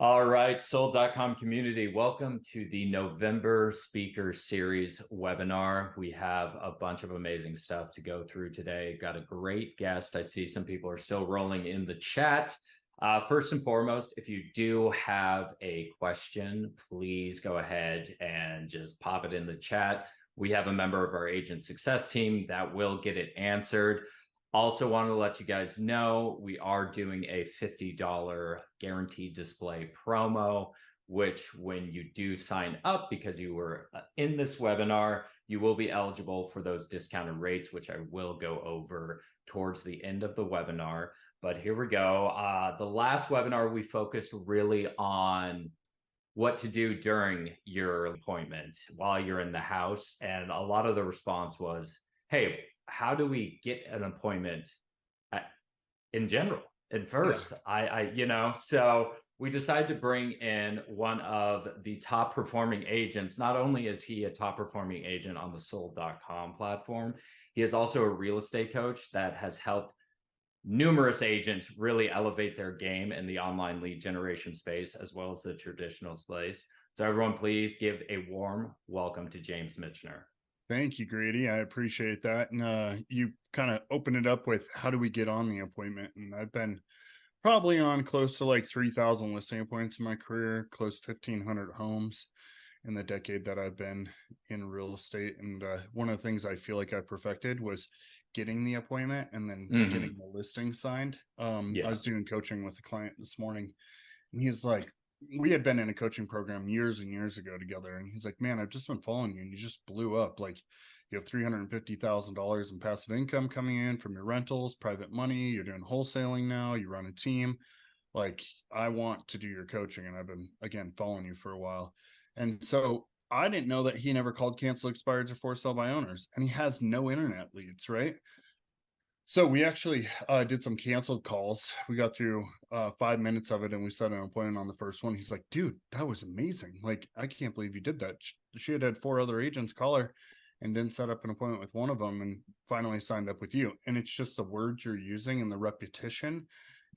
All right, sold.com community, welcome to the November Speaker Series webinar. We have a bunch of amazing stuff to go through today. Got a great guest. I see some people are still rolling in the chat. First and foremost, if you do have a question, please go ahead and just pop it in the chat. We have a member of our agent success team that will get it answered. Also want to let you guys know we are doing a $50 guaranteed display promo, which when you do sign up because you were in this webinar, you will be eligible for those discounted rates, which I will go over towards the end of the webinar. But here we go. The last webinar, we focused really on what to do during your appointment while you're in the house. And a lot of the response was, hey, how do we get an appointment in general at first? So we decided to bring in one of the top performing agents. Not only is he a top performing agent on the sold.com platform, he is also a real estate coach that has helped numerous agents really elevate their game in the online lead generation space as well as the traditional space. So everyone, please give a warm welcome to James Michener. Thank you, Grady. I appreciate that. And you kind of opened it up with how do we get on the appointment? And I've been probably on close to like 3,000 listing appointments in my career, close to 1,500 homes in the decade that I've been in real estate. And one of the things I feel like I perfected was getting the appointment and then getting the listing signed. I was doing coaching with a client this morning, and he's like, we had been in a coaching program years and years ago together. And he's like, man, I've just been following you and you just blew up. Like you have $350,000 in passive income coming in from your rentals, private money. You're doing wholesaling now. You run a team. Like I want to do your coaching. And I've been, again, following you for a while. And so I didn't know that he never called cancel expireds or for sale by owners, and he has no internet leads, right? So we actually did some canceled calls. We got through 5 minutes of it and we set an appointment on the first one. He's like, dude, that was amazing. Like, I can't believe you did that. She had 4 other agents call her and then set up an appointment with one of them and finally signed up with you. And it's just the words you're using and the repetition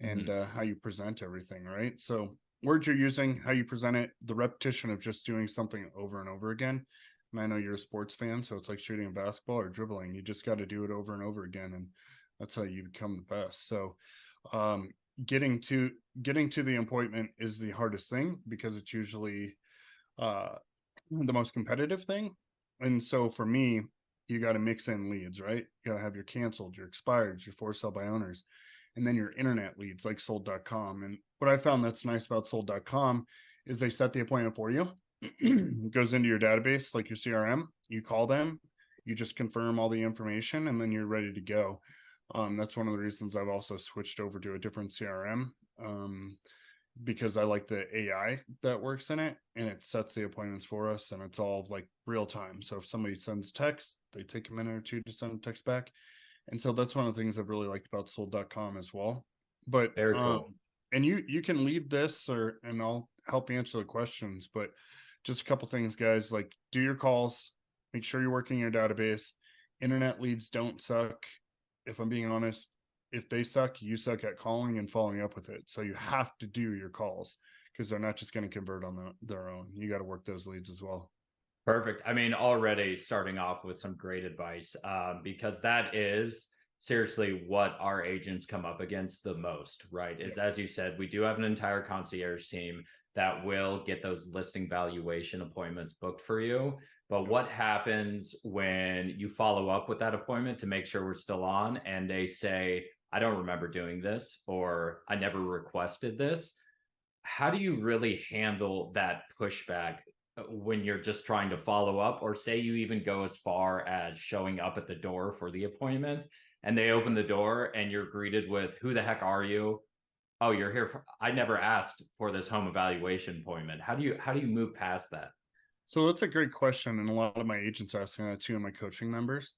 and how you present everything, right? So words you're using, how you present it, the repetition of just doing something over and over again. And I know you're a sports fan, so it's like shooting a basketball or dribbling. You just got to do it over and over again. And that's how you become the best. So getting to the appointment is the hardest thing because it's usually the most competitive thing. And so for me, you got to mix in leads, right? You got to have your canceled, your expireds, your for sale by owners, and then your internet leads like sold.com. And what I found that's nice about sold.com is they set the appointment for you. It goes into your database, like your CRM. You call them, you just confirm all the information, and then you're ready to go. That's one of the reasons I've also switched over to a different CRM because I like the AI that works in it, and it sets the appointments for us, and it's all like real time. So if somebody sends text, they take a minute or two to send a text back. And so that's one of the things I've really liked about sold.com as well. But very cool. And you can lead this and I'll help answer the questions, but just a couple things, guys, like do your calls, make sure you're working your database. Internet leads don't suck. If I'm being honest, if they suck, you suck at calling and following up with it. So you have to do your calls because they're not just going to convert on their own. You got to work those leads as well. Perfect. I mean, already starting off with some great advice because that is seriously what our agents come up against the most, right? Is as you said, we do have an entire concierge team that will get those listing valuation appointments booked for you. But what happens when you follow up with that appointment to make sure we're still on and they say, I don't remember doing this, or I never requested this? How do you really handle that pushback when you're just trying to follow up, or say you even go as far as showing up at the door for the appointment and they open the door and you're greeted with, who the heck are you? Oh, you're here I never asked for this home evaluation appointment. How do you move past that? So that's a great question. And a lot of my agents ask me that too, and my coaching members.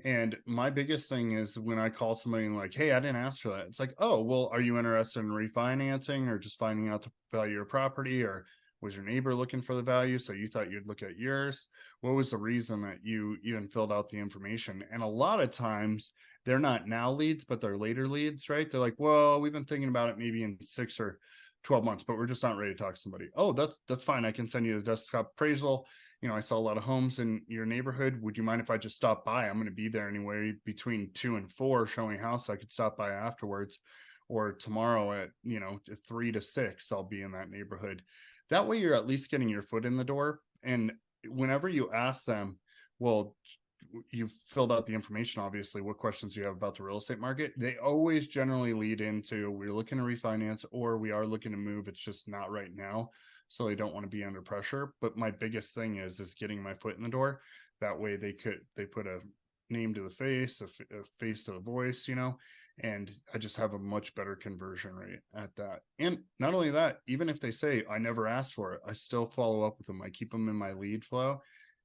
And my biggest thing is when I call somebody and like, hey, I didn't ask for that. It's like, oh, well, are you interested in refinancing or just finding out the value of your property? Or was your neighbor looking for the value? So you thought you'd look at yours? What was the reason that you even filled out the information? And a lot of times they're not now leads, but they're later leads, right? They're like, well, we've been thinking about it maybe in 6 or 12 months, but we're just not ready to talk to somebody. Oh, that's fine. I can send you a desktop appraisal. I saw a lot of homes in your neighborhood. Would you mind if I just stop by? I'm going to be there anyway between 2 and 4 showing house. I could stop by afterwards, or tomorrow at 3 to 6, I'll be in that neighborhood. That way you're at least getting your foot in the door. And whenever you ask them, well, you've filled out the information, obviously, what questions you have about the real estate market, they always generally lead into, we're looking to refinance, or we are looking to move, it's just not right now, so they don't want to be under pressure. But my biggest thing is getting my foot in the door. That way they put a name to the face, a face to the voice, and I just have a much better conversion rate at that. And not only that, even if they say I never asked for it, I still follow up with them. I keep them in my lead flow.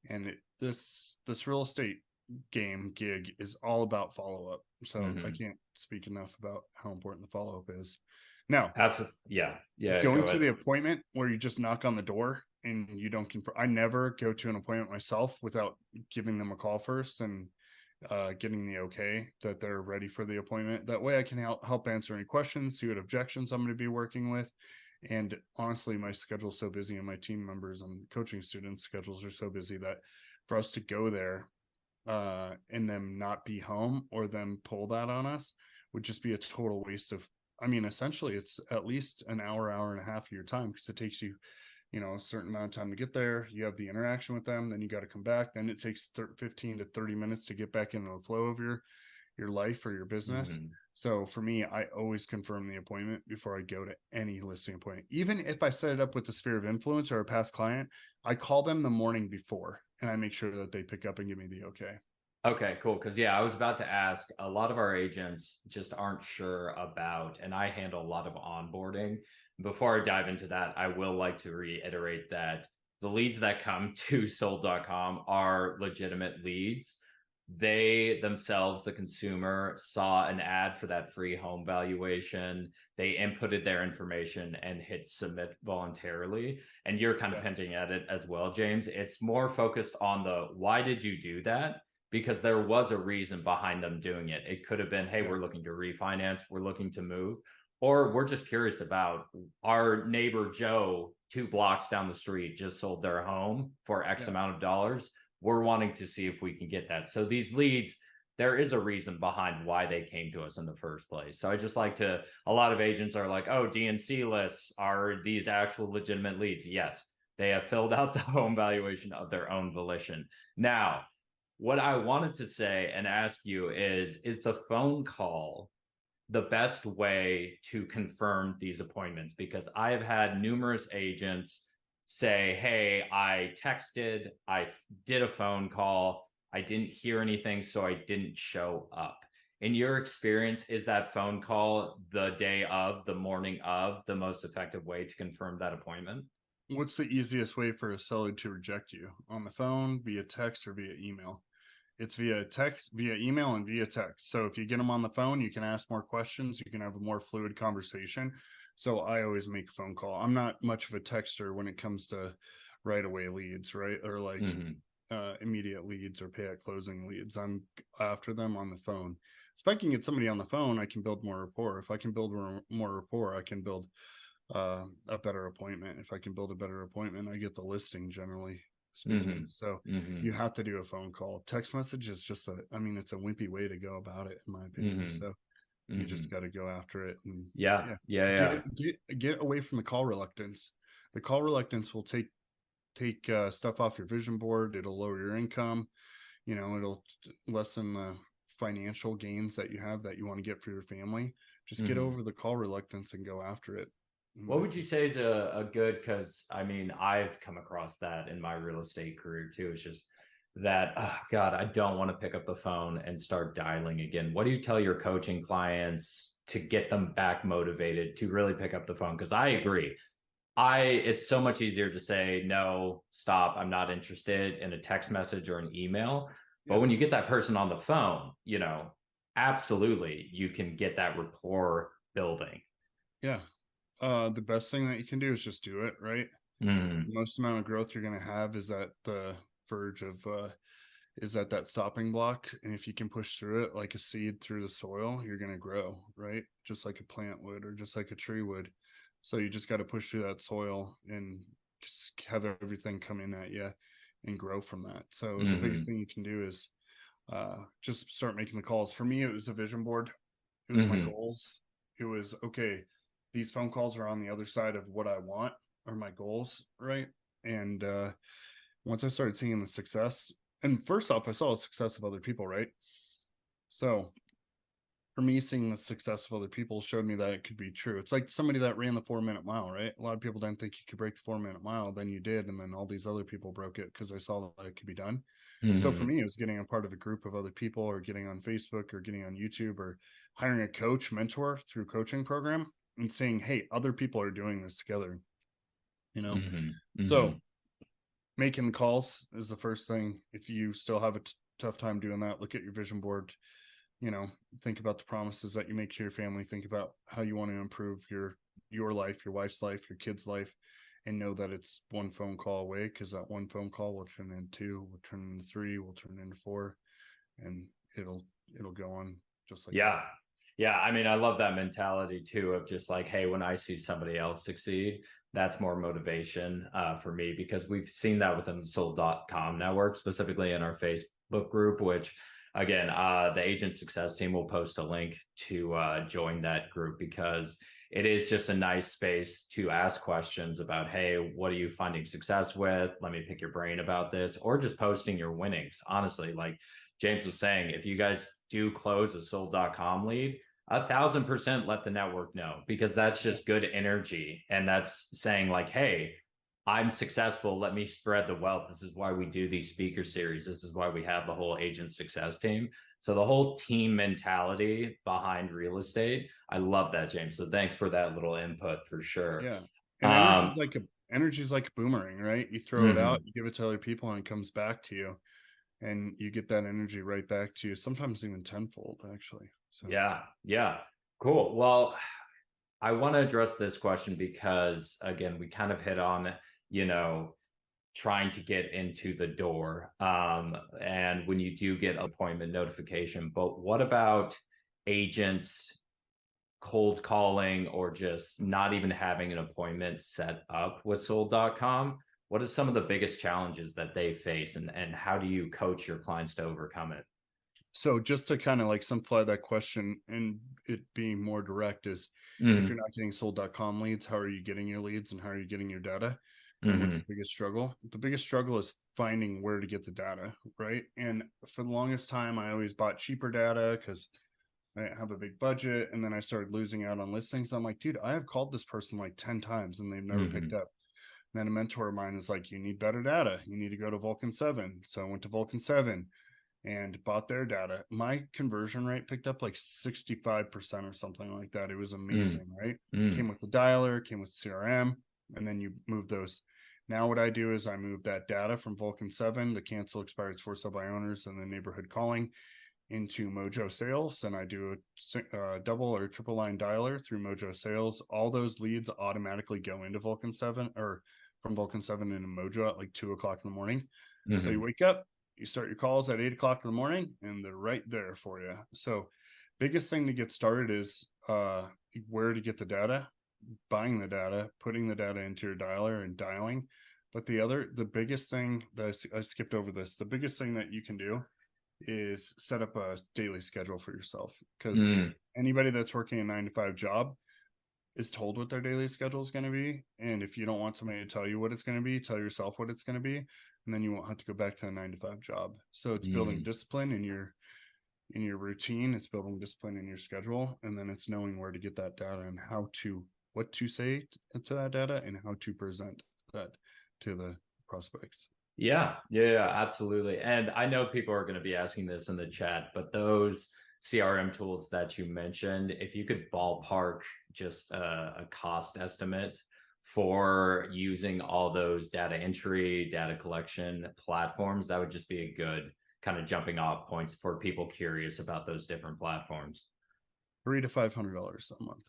And this real estate gig is all about follow-up. So I can't speak enough about how important the follow-up is. Now, absolutely. Yeah. Going Go to ahead. the appointment where you just knock on the door and you don't confirm. I never go to an appointment myself without giving them a call first and getting the okay that they're ready for the appointment. That way I can help answer any questions, see what objections I'm going to be working with. And honestly, my schedule's so busy, and my team members and coaching students' schedules are so busy, that for us to go there and them not be home, or them pull that on us, would just be a total waste of, essentially it's at least an hour and a half of your time, because it takes you a certain amount of time to get there. You have the interaction with them, then you got to come back, then it takes 15 to 30 minutes to get back into the flow of your life or your business. So for me, I always confirm the appointment before I go to any listing appointment. Even if I set it up with the sphere of influence or a past client, I call them the morning before and I make sure that they pick up and give me the okay. Okay, cool. Because I was about to ask, a lot of our agents just aren't sure about, and I handle a lot of onboarding. Before I dive into that, I will like to reiterate that the leads that come to sold.com are legitimate leads. They themselves, the consumer, saw an ad for that free home valuation. They inputted their information and hit submit voluntarily. And you're kind of hinting at it as well, James. It's more focused on the why did you do that? Because there was a reason behind them doing it. It could have been, hey, we're looking to refinance, we're looking to move, or we're just curious about our neighbor Joe 2 blocks down the street just sold their home for X amount of dollars. We're wanting to see if we can get that. So these leads, there is a reason behind why they came to us in the first place. So I just like to, a lot of agents are like, oh, DNC lists are these actual legitimate leads. Yes, they have filled out the home valuation of their own volition. Now, what I wanted to say and ask you is the phone call the best way to confirm these appointments? Because I have had numerous agents say, hey, I texted, I did a phone call, I didn't hear anything, so I didn't show up. In your experience, is that phone call the day of, the morning of, the most effective way to confirm that appointment? What's the easiest way for a seller to reject you? On the phone, via text, or via email? It's via text, via email, and via text. So if you get them on the phone, you can ask more questions, you can have a more fluid conversation. So I always make a phone call. I'm not much of a texter when it comes to right away leads, right? Or like immediate leads or pay at closing leads. I'm after them on the phone. So if I can get somebody on the phone, I can build more rapport. If I can build more rapport, I can build a better appointment. If I can build a better appointment, I get the listing, generally speaking. So you have to do a phone call. Text message is just it's a wimpy way to go about it, in my opinion. So you just got to go after it and get away from the call reluctance. The call reluctance will take stuff off your vision board. It'll lower your income. It'll lessen the financial gains that you have that you want to get for your family. Just get over the call reluctance and go after it. What would you say is a good, because I've come across that in my real estate career too. It's just that, oh God, I don't want to pick up the phone and start dialing again. What do you tell your coaching clients to get them back motivated to really pick up the phone? Because I agree. It's so much easier to say, no, stop, I'm not interested, in a text message or an email. But when you get that person on the phone, absolutely, you can get that rapport building. Yeah. The best thing that you can do is just do it, right? The most amount of growth you're going to have is at the verge of is at that stopping block, and if you can push through it like a seed through the soil, you're going to grow, right? Just like a plant would, or just like a tree would. So you just got to push through that soil and just have everything come in at you and grow from that. So the biggest Hmm. thing you can do is just start making the calls. For me, it was a vision board. It was my Hmm. goals. It was, okay, these phone calls are on the other side of what I want or my goals, right? And once I started seeing the success, and first off, I saw the success of other people, right? So for me, seeing the success of other people showed me that it could be true. It's like somebody that ran the 4 minute mile, right? A lot of people didn't think you could break the 4 minute mile. Then you did. And then all these other people broke it because I saw that it could be done. So for Hmm. me, it was getting a part of a group of other people, or getting on Facebook, or getting on YouTube, or hiring a coach, mentor through coaching program, and saying, hey, other people are doing this together, you know? Hmm. So Hmm. making calls is the first thing. If you still have a tough time doing that, look at your vision board, think about the promises that you make to your family, think about how you want to improve your life, your wife's life, your kids' life, and know that it's one phone call away, because that one phone call will turn into two, will turn into three, will turn into four, and it'll go on just like that. Yeah. Yeah. I mean, I love that mentality too of just like, hey, when I see somebody else succeed, that's more motivation for me, because we've seen that within the sold.com network, specifically in our Facebook group, which again, the agent success team will post a link to join that group, because it is just a nice space to ask questions about, hey, what are you finding success with? Let me pick your brain about this, or just posting your winnings. Honestly, like James was saying, if you guys do close a sold.com lead, 1,000% let the network know, because that's Yeah. just good energy. And that's saying, like, hey, I'm successful. Let me spread the wealth. This is why we do these speaker series. This is why we have the whole agent success team. So the whole team mentality behind real estate, I love that, James. So thanks for that little input for sure. Yeah. And Um, energy is like a boomerang, right? You throw it out, mhm. you give it to other people, and it comes back to you, and you get that energy right back to you, sometimes even tenfold, actually. So Yeah, yeah, cool. Well, I want to address this question because, again, we kind of hit on, you know, trying to get into the door. And when you do get appointment notification, but what about agents cold calling, or just not even having an appointment set up with sold.com? What are some of the biggest challenges that they face, and how do you coach your clients to overcome it? So just to kind of like simplify that question and it being more direct is, if you're Mm-hmm. not getting sold.com leads, how are you getting your leads, and how are you getting your data? And what's Mm-hmm. the biggest struggle? The biggest struggle is finding where to get the data, right? And for the longest time, I always bought cheaper data because I didn't have a big budget. And then I started losing out on listings. I'm like, dude, I have called this person like 10 times and they've never Mm-hmm. picked up. And then a mentor of mine is like, you need better data. You need to go to Vulcan 7. So I went to Vulcan 7 and bought their data. My conversion rate picked up like 65% or something like that. It was amazing, right? Mm-hmm. Came with the dialer, came with CRM, and then you move those. Now, what I do is I move that data from Vulcan 7, the cancel expires for sell by owners, and the neighborhood calling, into Mojo Sales, and I do a double or triple line dialer through Mojo Sales. All those leads automatically go into Vulcan 7, or from Vulcan 7 into Mojo at like 2 o'clock in the morning. So you Mm-hmm. wake up, you start your calls at 8 o'clock in the morning, and they're right there for you. So biggest thing to get started is where to get the data, buying the data, putting the data into your dialer and dialing. But the biggest thing that I skipped over this, the biggest thing that you can do is set up a daily schedule for yourself, because Mm-hmm. anybody that's working a 9 to 5 job is told what their daily schedule is going to be. And if you don't want somebody to tell you what it's going to be, tell yourself what it's going to be, and then you won't have to go back to a 9 to 5 job. So it's building Mm-hmm. discipline in your routine, it's building discipline in your schedule, and then it's knowing where to get that data and what to say to that data and how to present that to the prospects. Yeah, yeah, yeah, absolutely. And I know people are going to be asking this in the chat, but those CRM tools that you mentioned, if you could ballpark just a cost estimate for using all those data entry, data collection platforms, that would just be a good kind of jumping off points for people curious about those different platforms. $300 to $500 a month,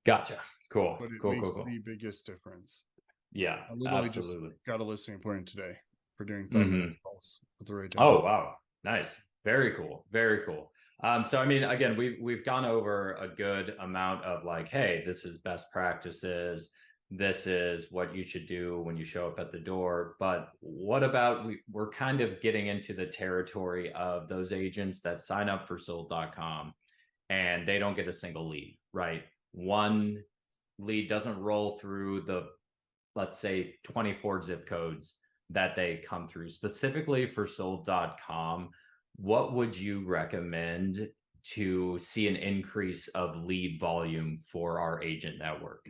Gotcha. Cool, but it cool, cool, makes cool. the biggest difference. Yeah, I literally just absolutely. got a listing appointment today for doing 5 minutes Hmm. calls with the right data. Oh, wow. Nice. Very cool. Very cool. So I mean, again, we've gone over a good amount of like, hey, this is best practices. This is what you should do when you show up at the door. But what about we're kind of getting into the territory of those agents that sign up for sold.com and they don't get a single lead, right? One lead doesn't roll through the, let's say, 24 zip codes that they come through. Specifically for sold.com, what would you recommend to see an increase of lead volume for our agent network?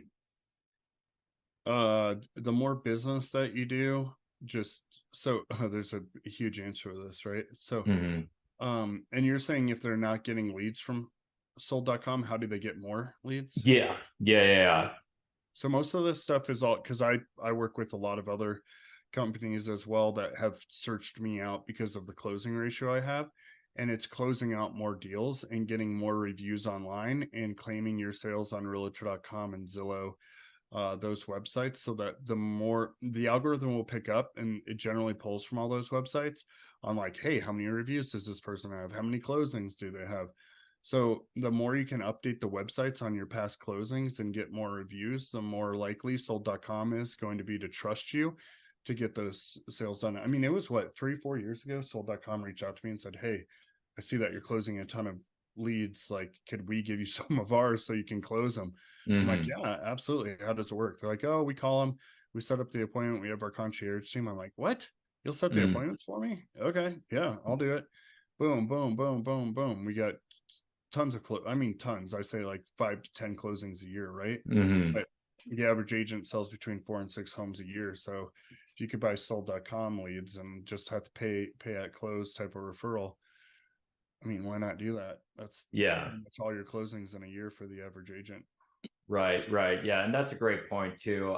The more business that you do, just so there's a huge answer to this, right? So Mm-hmm. and you're saying if they're not getting leads from sold.com, how do they get more leads? Yeah. So most of this stuff is all because I work with a lot of other companies as well that have searched me out because of the closing ratio I have. And it's closing out more deals and getting more reviews online and claiming your sales on realtor.com and Zillow, those websites, so that the more the algorithm will pick up, and it generally pulls from all those websites on like, hey, how many reviews does this person have? How many closings do they have? So the more you can update the websites on your past closings and get more reviews, the more likely sold.com is going to be to trust you to get those sales done. I mean, it was what, 3-4 years ago, sold.com reached out to me and said, hey, I see that you're closing a ton of leads. Like, could we give you some of ours so you can close them? I'm like, Mm-hmm. yeah, absolutely. How does it work? They're like, oh, we call them, we set up the appointment, we have our concierge team. I'm like, what? You'll set the Mm-hmm. appointments for me? Okay, yeah, I'll do it. Boom, boom, boom, boom, boom. We got tons of I mean tons. I say like 5 to 10 closings a year, right? Mm-hmm. But the average agent sells between 4 and 6 homes a year. So if you could buy sold.com leads and just have to pay at close type of referral, I mean, why not do that? That's Yeah. pretty much all your closings in a year for the average agent. Right. Yeah. And that's a great point too.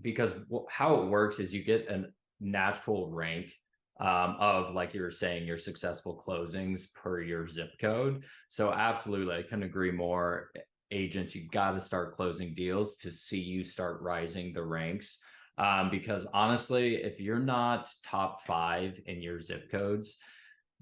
Because how it works is you get a natural rank of, like you were saying, your successful closings per your zip code. So absolutely, I couldn't agree more. Agents, you got to start closing deals to see you start rising the ranks. Because honestly, if you're not top five in your zip codes,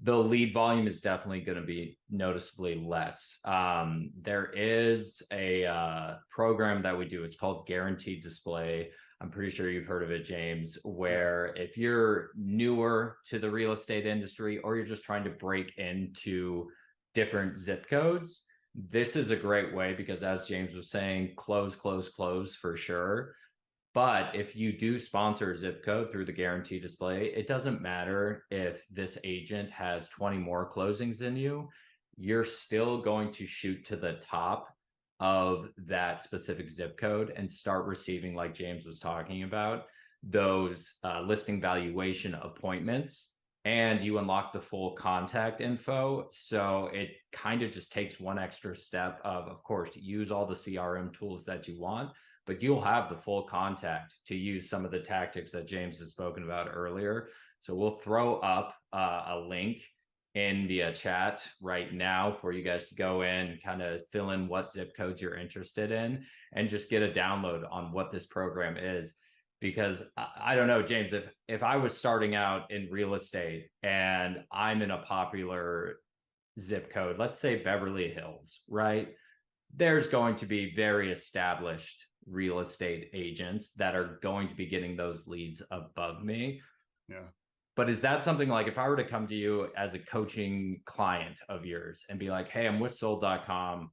the lead volume is definitely going to be noticeably less. There is a program that we do. It's called Guaranteed Display. I'm pretty sure you've heard of it, James, Yeah. where if you're newer to the real estate industry or you're just trying to break into different zip codes, this is a great way because, as James was saying, close for sure. But if you do sponsor a zip code through the guarantee display, it doesn't matter if this agent has 20 more closings than you, you're still going to shoot to the top of that specific zip code and start receiving, like James was talking about, those listing valuation appointments. And you unlock the full contact info. So it kind of just takes one extra step of course, use all the CRM tools that you want, but you'll have the full contact to use some of the tactics that James has spoken about earlier. So we'll throw up a link in the chat right now for you guys to go in, kind of fill in what zip codes you're interested in, and just get a download on what this program is. Because I don't know, James, if I was starting out in real estate and I'm in a popular zip code, let's say Beverly Hills, right? There's going to be very established real estate agents that are going to be getting those leads above me. Yeah. But is that something like if I were to come to you as a coaching client of yours and be like, hey, I'm with sold.com.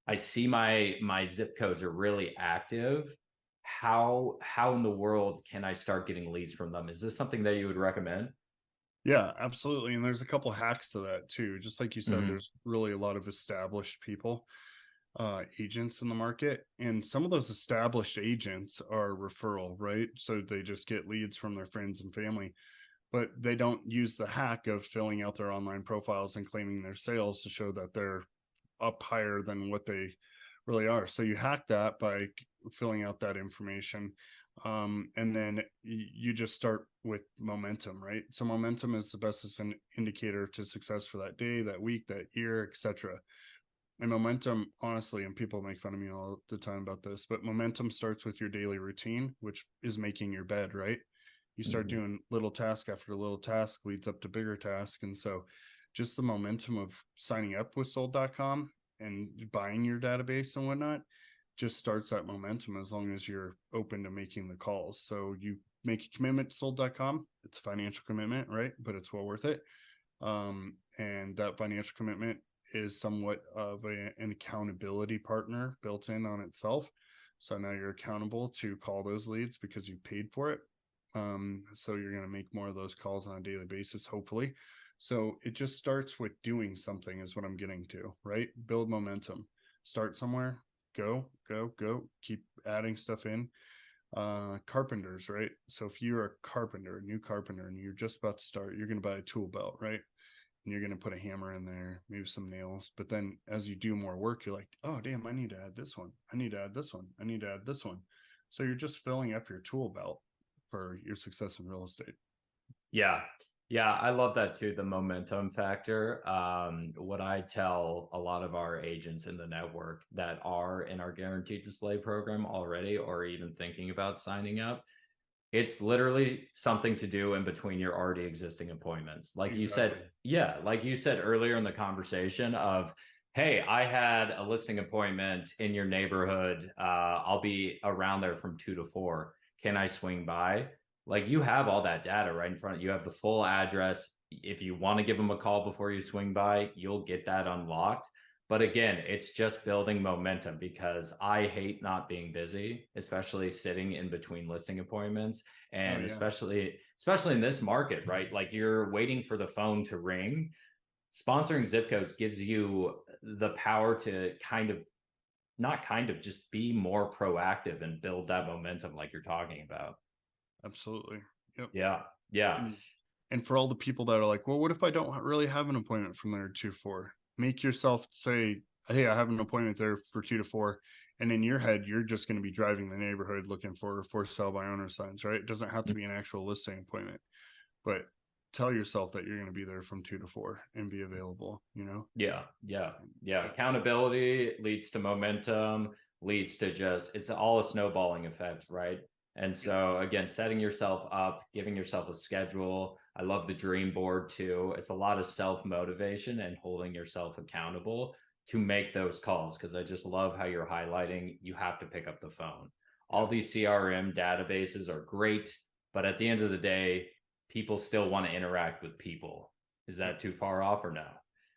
I see my zip codes are really active. How in the world can I start getting leads from them? Is this something that you would recommend? Yeah, absolutely. And there's a couple hacks to that too. Just like you said, Mm-hmm. there's really a lot of established people, agents in the market. And some of those established agents are referral, right? So they just get leads from their friends and family, but they don't use the hack of filling out their online profiles and claiming their sales to show that they're up higher than what they really are. So you hack that by filling out that information. And then you just start with momentum, right? So momentum is the best indicator to success for that day, that week, that year, etc. And momentum, honestly, and people make fun of me all the time about this, but momentum starts with your daily routine, which is making your bed, right? You start Mm-hmm. doing little task after little task leads up to bigger task. And so just the momentum of signing up with sold.com and buying your database and whatnot just starts that momentum as long as you're open to making the calls. So you make a commitment to sold.com. It's a financial commitment, right? But it's well worth it. And that financial commitment is somewhat of an accountability partner built in on itself. So now you're accountable to call those leads because you paid for it. So you're going to make more of those calls on a daily basis, hopefully. So it just starts with doing something is what I'm getting to, right? Build momentum, start somewhere, go, keep adding stuff in. Carpenters, right? So if you're a carpenter, a new carpenter, and you're just about to start, you're going to buy a tool belt, right? And you're going to put a hammer in there, maybe some nails. But then as you do more work, you're like, oh, damn, I need to add this one. I need to add this one. I need to add this one. So you're just filling up your tool belt for your success in real estate. Yeah. Yeah, I love that too, the momentum factor. What I tell a lot of our agents in the network that are in our guaranteed display program already, or even thinking about signing up, it's literally something to do in between your already existing appointments. Like you said, yeah, like you said earlier in the conversation of, hey, I had a listing appointment in your neighborhood. I'll be around there from 2 to 4. Can I swing by? Like, you have all that data right in front of you. You have the full address. If you want to give them a call before you swing by, you'll get that unlocked. But again, it's just building momentum, because I hate not being busy, especially sitting in between listing appointments. And especially in this market, right? Like, you're waiting for the phone to ring. Sponsoring zip codes gives you the power to just be more proactive and build that momentum like you're talking about. Absolutely. Yep. Yeah. And for all the people that are like, well, what if I don't really have an appointment from there to 4? Make yourself say, hey, I have an appointment there for 2 to 4. And in your head, you're just going to be driving the neighborhood looking for sale by owner signs, right? It doesn't have to be an actual listing appointment, but tell yourself that you're going to be there from 2 to 4 and be available, Yeah. Accountability leads to momentum, leads to it's all a snowballing effect, right? And so again, setting yourself up, giving yourself a schedule. I love the dream board too. It's a lot of self-motivation and holding yourself accountable to make those calls. Because I just love how you're highlighting, you have to pick up the phone. All these CRM databases are great, but at the end of the day, people still want to interact with people. Is that too far off or no?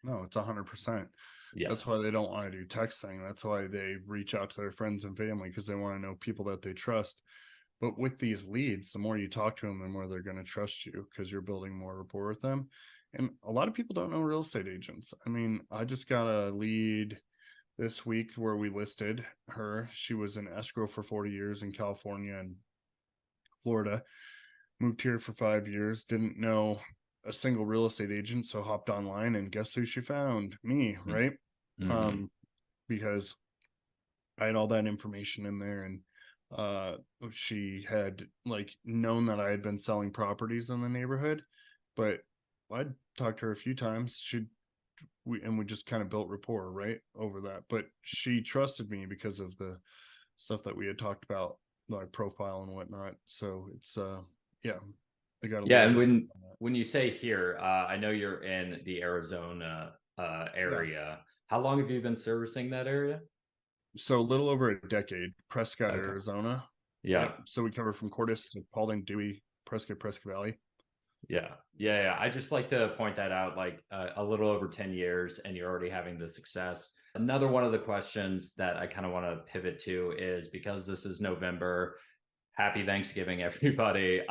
No, it's 100%. Yeah. That's why they don't want to do texting. That's why they reach out to their friends and family, because they want to know people that they trust. But with these leads, the more you talk to them, the more they're going to trust you, because you're building more rapport with them. And a lot of people don't know real estate agents. I mean, I just got a lead this week where we listed her. She was in escrow for 40 years in California and Florida, moved here for 5 years, didn't know a single real estate agent, so hopped online, and guess who she found? Me, right? Mm-hmm. Because I had all that information in there, and she had known that I had been selling properties in the neighborhood, but I'd talked to her a few times. We just kind of built rapport right over that, but she trusted me because of the stuff that we had talked about, my profile and whatnot. So it's I got and when you say here, I know you're in the Arizona area. How long have you been servicing that area? So a little over a decade. Prescott, okay. Arizona. Yeah. So we cover from Cordes to Paulding, Dewey, Prescott Valley. Yeah. I just like to point that out, like a little over 10 years, and you're already having the success. Another one of the questions that I kind of want to pivot to is, because this is November, happy Thanksgiving, everybody.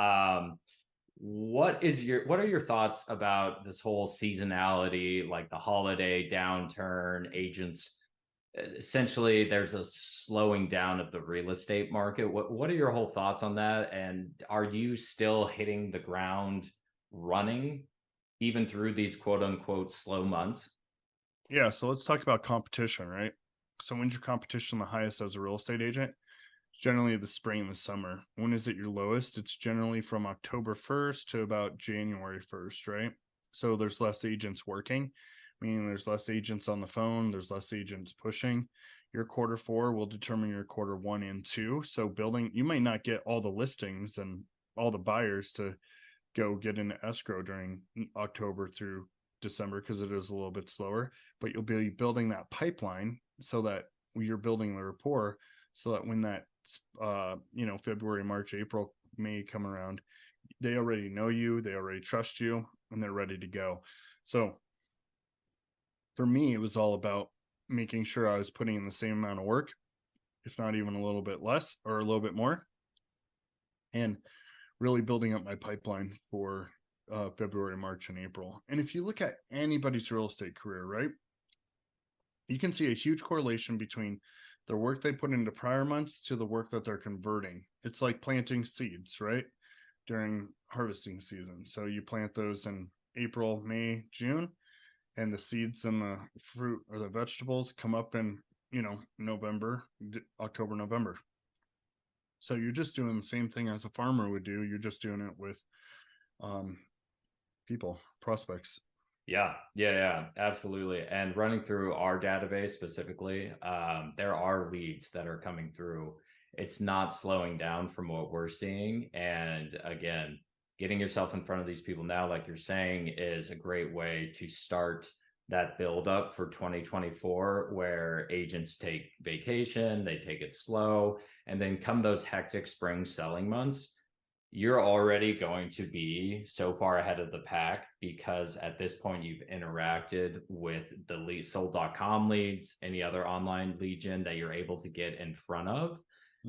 What are your thoughts about this whole seasonality, like the holiday downturn, agents? Essentially, there's a slowing down of the real estate market. What are your whole thoughts on that? And are you still hitting the ground running even through these quote unquote slow months? Yeah. So let's talk about competition, right? So when's your competition the highest as a real estate agent? It's generally the spring and the summer. When is it your lowest? It's generally from October 1st to about January 1st, right? So there's less agents working, meaning there's less agents on the phone, there's less agents pushing. Your quarter 4 will determine your quarter 1 and 2. So you might not get all the listings and all the buyers to go get into escrow during October through December because it is a little bit slower, but you'll be building that pipeline so that you're building the rapport so that when that, February, March, April, May come around, they already know you, they already trust you, and they're ready to go. So for me, it was all about making sure I was putting in the same amount of work, if not even a little bit less or a little bit more, and really building up my pipeline for February, March, and April. And if you look at anybody's real estate career, right, you can see a huge correlation between the work they put into prior months to the work that they're converting. It's like planting seeds, right, during harvesting season. So you plant those in April, May, June, and the seeds and the fruit or the vegetables come up in, November, October, November. So you're just doing the same thing as a farmer would do. You're just doing it with people, prospects. Yeah, absolutely. And running through our database specifically, there are leads that are coming through. It's not slowing down from what we're seeing. And again, getting yourself in front of these people now, like you're saying, is a great way to start that build up for 2024, where agents take vacation, they take it slow, and then come those hectic spring selling months, you're already going to be so far ahead of the pack because at this point you've interacted with the lead sold.com leads, any other online lead gen that you're able to get in front of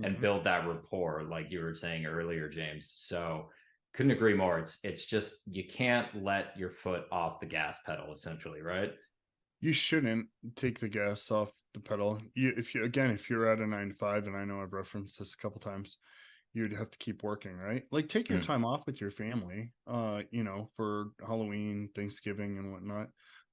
and build that rapport, like you were saying earlier, James. So couldn't agree more. It's just, you can't let your foot off the gas pedal, essentially, right? You shouldn't take the gas off the pedal. If you're at a 9 to 5, and I know I've referenced this a couple times, you'd have to keep working, right? Like take your time off with your family, for Halloween, Thanksgiving, and whatnot.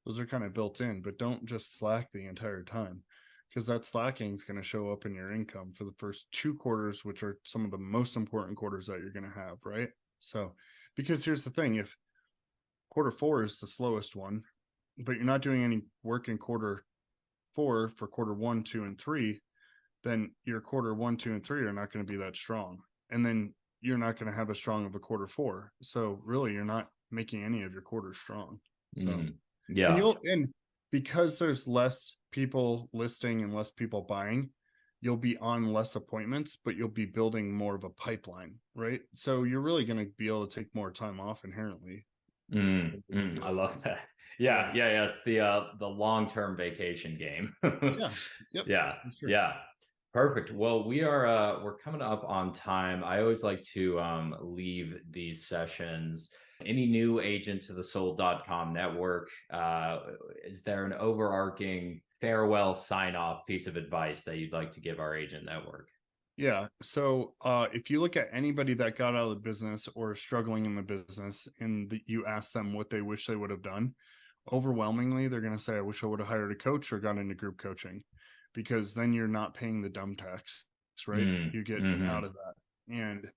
Those are kind of built in, but don't just slack the entire time, because that slacking is going to show up in your income for the first 2 quarters, which are some of the most important quarters that you're going to have, right? So, because here's the thing, if quarter 4 is the slowest one, but you're not doing any work in quarter 4 for quarter 1, 2, and 3, then your quarter 1, 2, and 3 are not going to be that strong. And then you're not going to have as strong of a quarter 4. So really, you're not making any of your quarters strong. So, yeah. And because there's less people listing and less people buying, you'll be on less appointments, but you'll be building more of a pipeline, right? So you're really going to be able to take more time off inherently. I love that. Yeah. It's the long-term vacation game. Yeah. Yep. Yeah. Sure. Yeah. Perfect. Well, we're coming up on time. I always like to leave these sessions. Any new agent to the sold.com network, is there an overarching farewell sign-off piece of advice that you'd like to give our agent network? Yeah. So if you look at anybody that got out of the business or struggling in the business, and you ask them what they wish they would have done, overwhelmingly, they're going to say, I wish I would have hired a coach or got into group coaching, because then you're not paying the dumb tax, right? You get out of that, and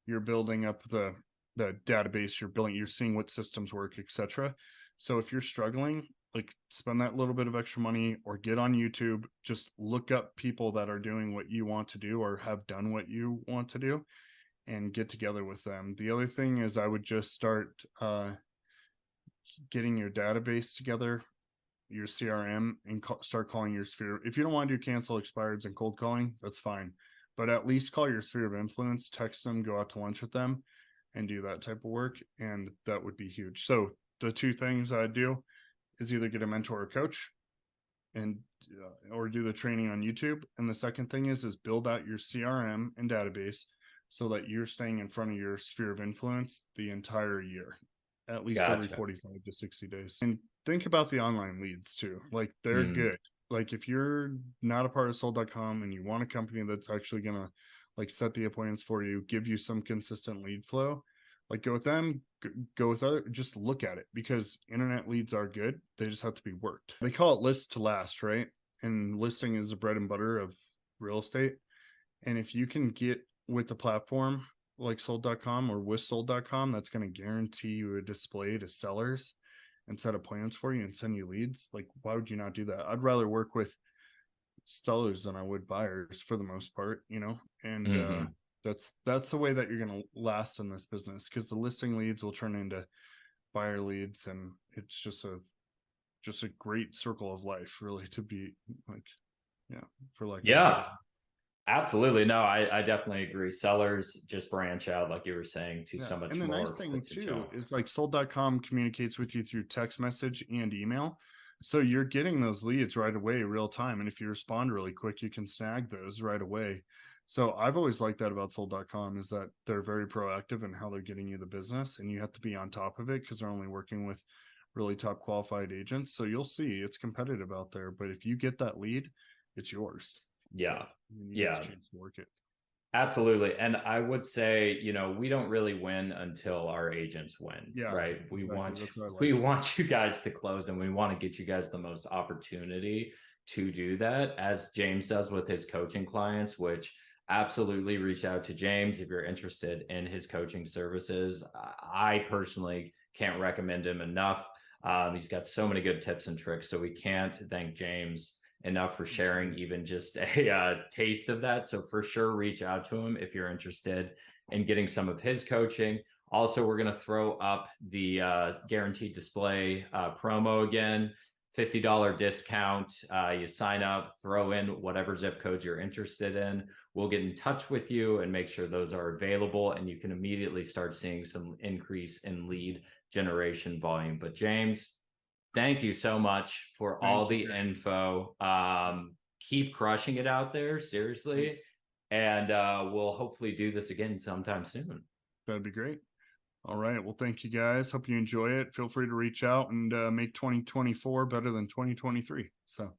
you're building up the database, you're seeing what systems work, etc. So if you're struggling, like spend that little bit of extra money or get on YouTube, just look up people that are doing what you want to do or have done what you want to do, and get together with them. The other thing is I would just start getting your database together, your CRM, and start calling your sphere. If you don't want to do cancel expireds and cold calling, that's fine, but at least call your sphere of influence, text them, go out to lunch with them, and do that type of work, and that would be huge. So the 2 things I'd do is either get a mentor or coach, and or do the training on YouTube. And the second thing is build out your CRM and database so that you're staying in front of your sphere of influence the entire year, at least every 45 to 60 days. And think about the online leads too. Like they're good. Like if you're not a part of sold.com and you want a company that's actually going to like set the appointments for you, give you some consistent lead flow, like go with them, go with other, just look at it, because internet leads are good. They just have to be worked. They call it list to last, right? And listing is the bread and butter of real estate. And if you can get with the platform like sold.com or with sold.com, that's going to guarantee you a display to sellers and set appointments for you and send you leads. Like, why would you not do that? I'd rather work with sellers than I would buyers for the most part, and that's the way that you're going to last in this business, because the listing leads will turn into buyer leads, and it's just a great circle of life, really, to be like, yeah, for like, Yeah, absolutely. No, I definitely agree. Sellers just branch out, like you were saying, to yeah. so much And the nice more thing too potential. is like sold.com communicates with you through text message and email. So you're getting those leads right away, real time. And if you respond really quick, you can snag those right away. So I've always liked that about sold.com, is that they're very proactive in how they're getting you the business, and you have to be on top of it because they're only working with really top qualified agents. So you'll see it's competitive out there, but if you get that lead, it's yours. So Yeah. you get the Yeah. chance to work it. Absolutely. And I would say, we don't really win until our agents win, Yeah, right? We exactly. want That's what I we like. want you guys to close, and we want to get you guys the most opportunity to do that, as James does with his coaching clients, which absolutely reach out to James if you're interested in his coaching services. I personally can't recommend him enough. He's got so many good tips and tricks. So we can't thank James enough for sharing even just a taste of that. So for sure, reach out to him if you're interested in getting some of his coaching. Also, we're going to throw up the guaranteed display promo again. $50 discount. You sign up, throw in whatever zip codes you're interested in. We'll get in touch with you and make sure those are available, and you can immediately start seeing some increase in lead generation volume. But James, thank you so much for all Thank you, the Grady. info. Keep crushing it out there, seriously. Thanks. And we'll hopefully do this again sometime soon. That'd be great. All right. Well, thank you guys. Hope you enjoy it. Feel free to reach out and make 2024 better than 2023. So